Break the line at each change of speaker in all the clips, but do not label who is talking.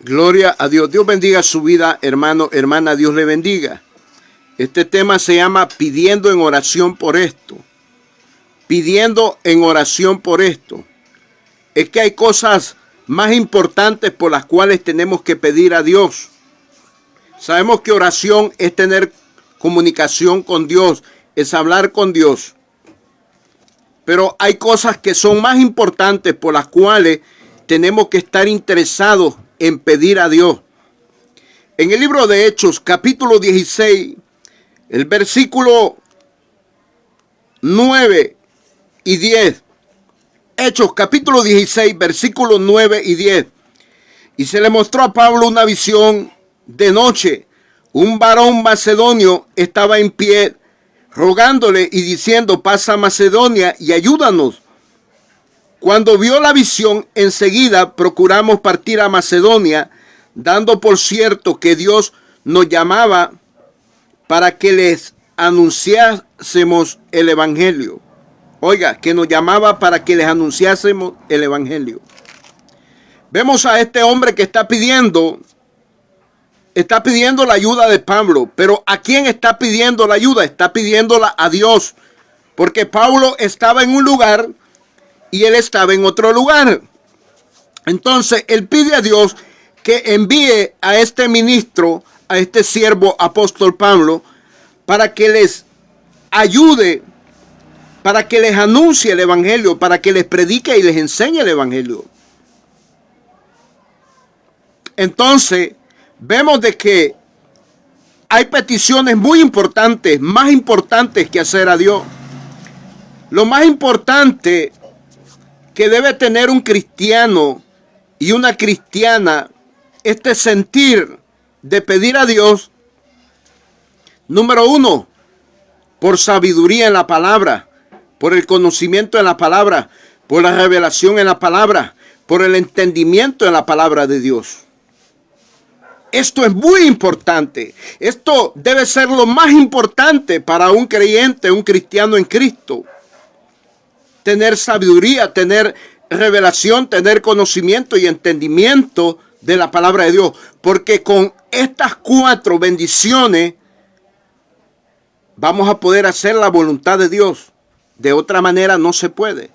Gloria a Dios. Dios bendiga su vida, hermano, hermana. Dios le bendiga. Este tema se llama pidiendo en oración por esto. Pidiendo en oración por esto. Es que hay cosas más importantes por las cuales tenemos que pedir a Dios. Sabemos que oración es tener comunicación con Dios, es hablar con Dios. Pero hay cosas que son más importantes por las cuales tenemos que estar interesados en pedir a Dios. En el libro de Hechos, capítulo 16, el versículo 9 y 10. Hechos, capítulo 16, versículos 9 y 10. Y se le mostró a Pablo una visión de noche. Un varón macedonio estaba en pie, rogándole y diciendo: pasa a Macedonia y ayúdanos. Cuando vio la visión, enseguida procuramos partir a Macedonia, dando por cierto que Dios nos llamaba para que les anunciásemos el evangelio. Oiga, que nos llamaba para que les anunciásemos el evangelio. Vemos a este hombre que está pidiendo la ayuda de Pablo. Pero ¿a quién está pidiendo la ayuda? Está pidiéndola a Dios. Porque Pablo estaba en un lugar y él estaba en otro lugar. Entonces él pide a Dios que envíe a este ministro, a este siervo apóstol Pablo, para que les ayude, para que les anuncie el evangelio, para que les predique y les enseñe el evangelio. Entonces vemos de que hay peticiones muy importantes, más importantes que hacer a Dios. Lo más importante que debe tener un cristiano y una cristiana, este sentir de pedir a Dios, número uno, por sabiduría en la palabra, por el conocimiento en la palabra, por la revelación en la palabra, por el entendimiento en la palabra de Dios. Esto es muy importante. Esto debe ser lo más importante para un creyente, un cristiano en Cristo. Tener sabiduría, tener revelación, tener conocimiento y entendimiento de la palabra de Dios. Porque con estas 4 bendiciones vamos a poder hacer la voluntad de Dios. De otra manera no se puede.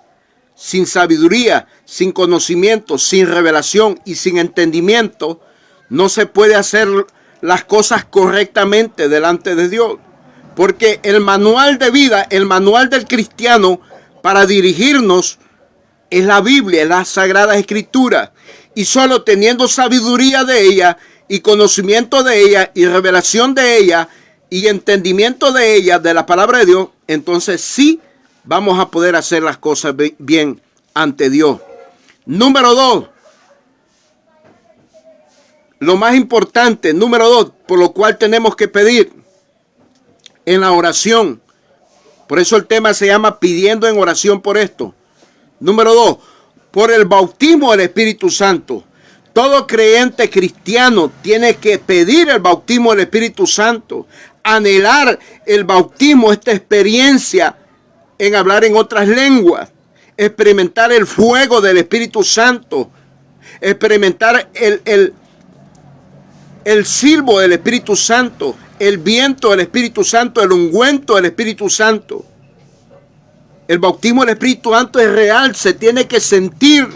Sin sabiduría, sin conocimiento, sin revelación y sin entendimiento, no se puede hacer las cosas correctamente delante de Dios. Porque el manual de vida, el manual del cristiano para dirigirnos es la Biblia, es la Sagrada Escritura. Y solo teniendo sabiduría de ella y conocimiento de ella y revelación de ella y entendimiento de ella, de la palabra de Dios, entonces sí vamos a poder hacer las cosas bien ante Dios. Número 2. Lo más importante, número 2, por lo cual tenemos que pedir en la oración. Por eso el tema se llama pidiendo en oración por esto. Número 2, por el bautismo del Espíritu Santo. Todo creyente cristiano tiene que pedir el bautismo del Espíritu Santo, anhelar el bautismo, esta experiencia en hablar en otras lenguas, experimentar el fuego del Espíritu Santo, experimentar el silbo del Espíritu Santo, el viento del Espíritu Santo, el ungüento del Espíritu Santo. El bautismo del Espíritu Santo es real, se tiene que sentir.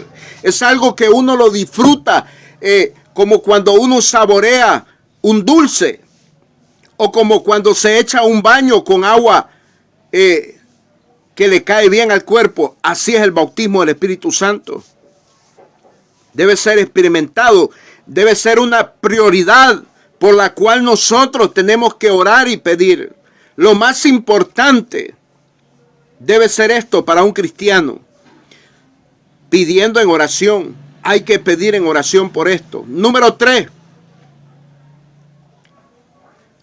Es algo que uno lo disfruta, como cuando uno saborea un dulce, o como cuando se echa un baño con agua que le cae bien al cuerpo. Así es el bautismo del Espíritu Santo. Debe ser experimentado. Debe ser una prioridad por la cual nosotros tenemos que orar y pedir. Lo más importante debe ser esto para un cristiano. Pidiendo en oración. Hay que pedir en oración por esto. Número 3.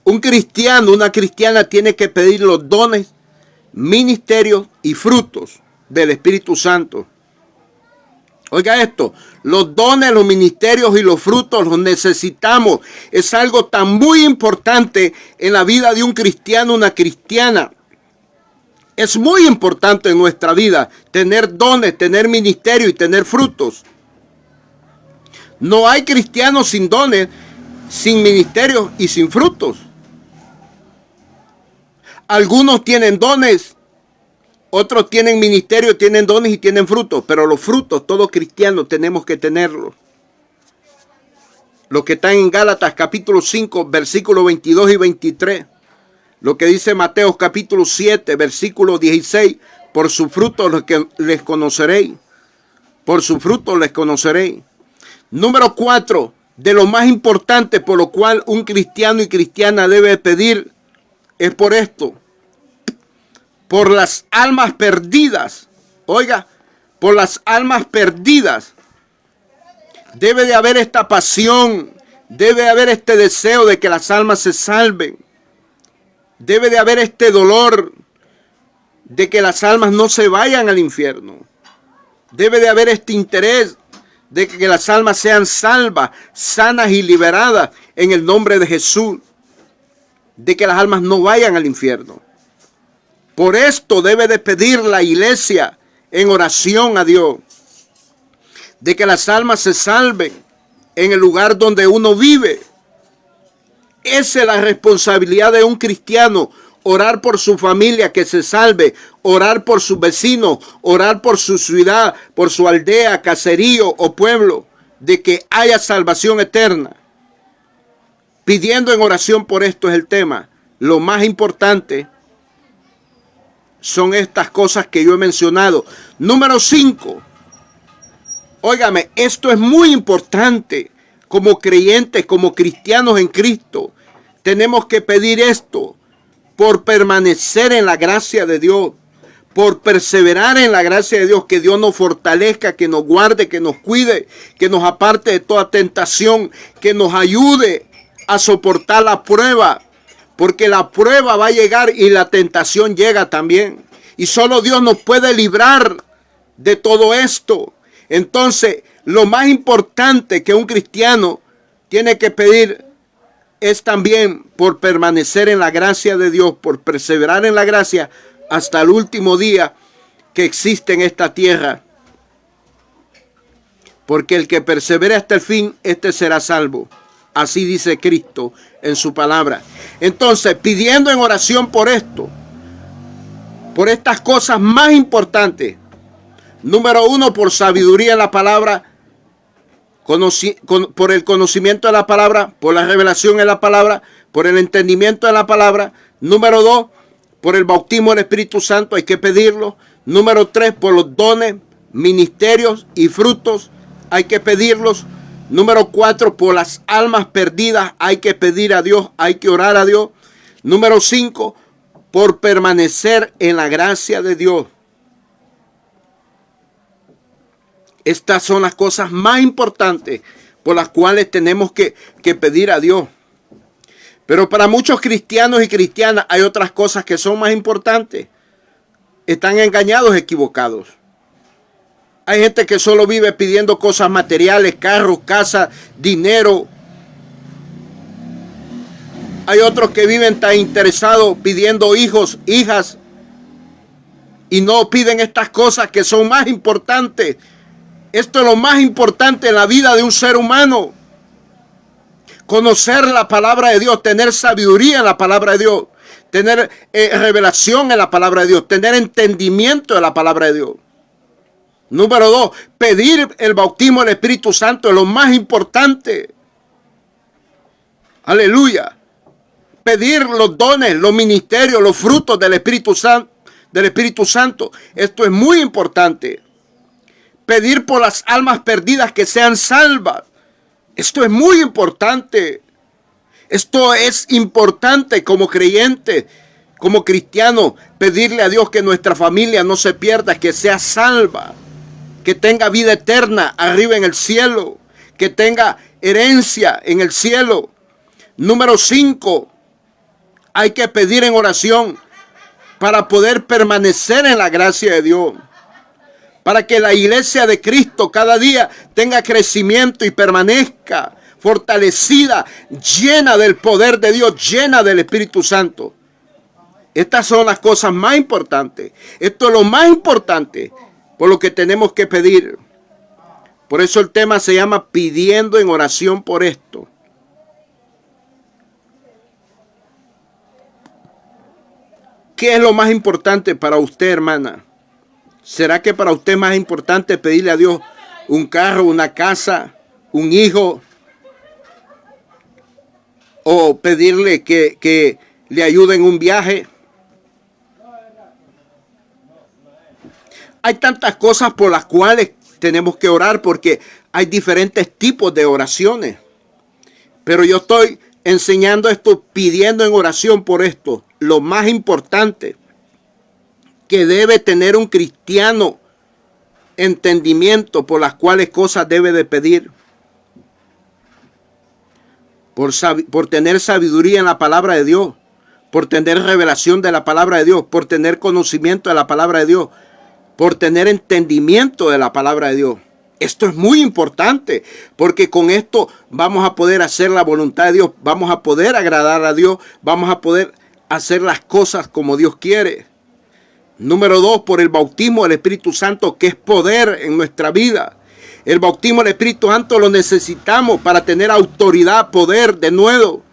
Un cristiano, una cristiana tiene que pedir los dones, ministerios y frutos del Espíritu Santo. Oiga esto, los dones, los ministerios y los frutos los necesitamos. Es algo tan muy importante en la vida de un cristiano, una cristiana. Es muy importante en nuestra vida tener dones, tener ministerio y tener frutos. No hay cristianos sin dones, sin ministerios y sin frutos. Algunos tienen dones, otros tienen ministerio, tienen dones y tienen frutos, pero los frutos, todos cristianos tenemos que tenerlos. Lo que está en Gálatas capítulo 5, versículos 22 y 23. Lo que dice Mateo capítulo 7, versículo 16. Por sus frutos les conoceréis. Por sus frutos les conoceréis. Número 4. De lo más importante por lo cual un cristiano y cristiana debe pedir es por esto. Por las almas perdidas. Oiga, por las almas perdidas. Debe de haber esta pasión, debe de haber este deseo de que las almas se salven. Debe de haber este dolor de que las almas no se vayan al infierno. Debe de haber este interés de que las almas sean salvas, sanas y liberadas en el nombre de Jesús. De que las almas no vayan al infierno. Por esto debe de pedir la iglesia en oración a Dios. De que las almas se salven en el lugar donde uno vive. Esa es la responsabilidad de un cristiano. Orar por su familia que se salve. Orar por sus vecinos. Orar por su ciudad, por su aldea, caserío o pueblo. De que haya salvación eterna. Pidiendo en oración por esto es el tema. Lo más importante son estas cosas que yo he mencionado. Número 5. Óigame, esto es muy importante. Como creyentes, como cristianos en Cristo, tenemos que pedir esto por permanecer en la gracia de Dios, por perseverar en la gracia de Dios, que Dios nos fortalezca, que nos guarde, que nos cuide, que nos aparte de toda tentación, que nos ayude a soportar la prueba, porque la prueba va a llegar y la tentación llega también. Y solo Dios nos puede librar de todo esto. Entonces, lo más importante que un cristiano tiene que pedir es también por permanecer en la gracia de Dios, por perseverar en la gracia hasta el último día que existe en esta tierra. Porque el que persevere hasta el fin, este será salvo. Así dice Cristo en su palabra. Entonces, pidiendo en oración por esto, por estas cosas más importantes. Número 1, por sabiduría en la palabra, por el conocimiento de la palabra, por la revelación en la palabra, por el entendimiento de la palabra. Número 2, por el bautismo del Espíritu Santo, hay que pedirlo. Número 3, por los dones, ministerios y frutos, hay que pedirlos. Número 4, por las almas perdidas, hay que pedir a Dios, hay que orar a Dios. Número 5, por permanecer en la gracia de Dios. Estas son las cosas más importantes por las cuales tenemos que pedir a Dios. Pero para muchos cristianos y cristianas hay otras cosas que son más importantes. Están engañados, equivocados. Hay gente que solo vive pidiendo cosas materiales, carros, casas, dinero. Hay otros que viven tan interesados pidiendo hijos, hijas. Y no piden estas cosas que son más importantes. Esto es lo más importante en la vida de un ser humano. Conocer la palabra de Dios, tener sabiduría en la palabra de Dios, tener revelación en la palabra de Dios, tener entendimiento de la palabra de Dios. Número 2, pedir el bautismo del Espíritu Santo es lo más importante. Aleluya. Pedir los dones, los ministerios, los frutos del Espíritu Santo. Esto es muy importante. Pedir por las almas perdidas que sean salvas. Esto es muy importante. Esto es importante como creyente, como cristiano, pedirle a Dios que nuestra familia no se pierda, que sea salva, que tenga vida eterna arriba en el cielo, que tenga herencia en el cielo. Número 5, hay que pedir en oración para poder permanecer en la gracia de Dios. Para que la iglesia de Cristo cada día tenga crecimiento y permanezca fortalecida, llena del poder de Dios, llena del Espíritu Santo. Estas son las cosas más importantes. Esto es lo más importante por lo que tenemos que pedir. Por eso el tema se llama pidiendo en oración por esto. ¿Qué es lo más importante para usted, hermana? ¿Será que para usted es más importante pedirle a Dios un carro, una casa, un hijo? ¿O pedirle que le ayude en un viaje? Hay tantas cosas por las cuales tenemos que orar porque hay diferentes tipos de oraciones. Pero yo estoy enseñando esto, pidiendo en oración por esto. Lo más importante que debe tener un cristiano, entendimiento por las cuales cosas debe de pedir. Por tener sabiduría en la palabra de Dios, por tener revelación de la palabra de Dios, por tener conocimiento de la palabra de Dios, por tener entendimiento de la palabra de Dios. Esto es muy importante, porque con esto vamos a poder hacer la voluntad de Dios, vamos a poder agradar a Dios, vamos a poder hacer las cosas como Dios quiere. Número 2, por el bautismo del Espíritu Santo, que es poder en nuestra vida. El bautismo del Espíritu Santo lo necesitamos para tener autoridad, poder de nuevo.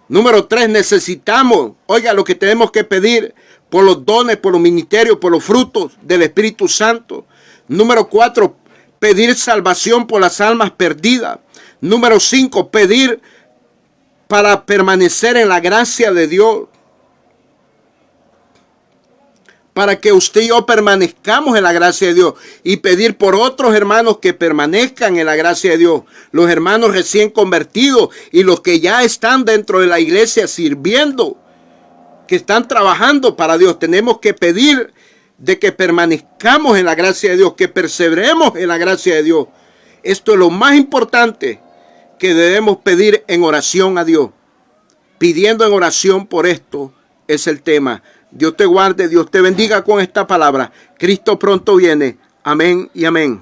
Número 3, necesitamos, oiga, lo que tenemos que pedir por los dones, por los ministerios, por los frutos del Espíritu Santo. Número 4, pedir salvación por las almas perdidas. Número 5, pedir para permanecer en la gracia de Dios. Para que usted y yo permanezcamos en la gracia de Dios. Y pedir por otros hermanos que permanezcan en la gracia de Dios. Los hermanos recién convertidos y los que ya están dentro de la iglesia sirviendo. Que están trabajando para Dios. Tenemos que pedir de que permanezcamos en la gracia de Dios. Que perseveremos en la gracia de Dios. Esto es lo más importante que debemos pedir en oración a Dios. Pidiendo en oración por esto es el tema. Dios te guarde, Dios te bendiga con esta palabra. Cristo pronto viene. Amén y amén.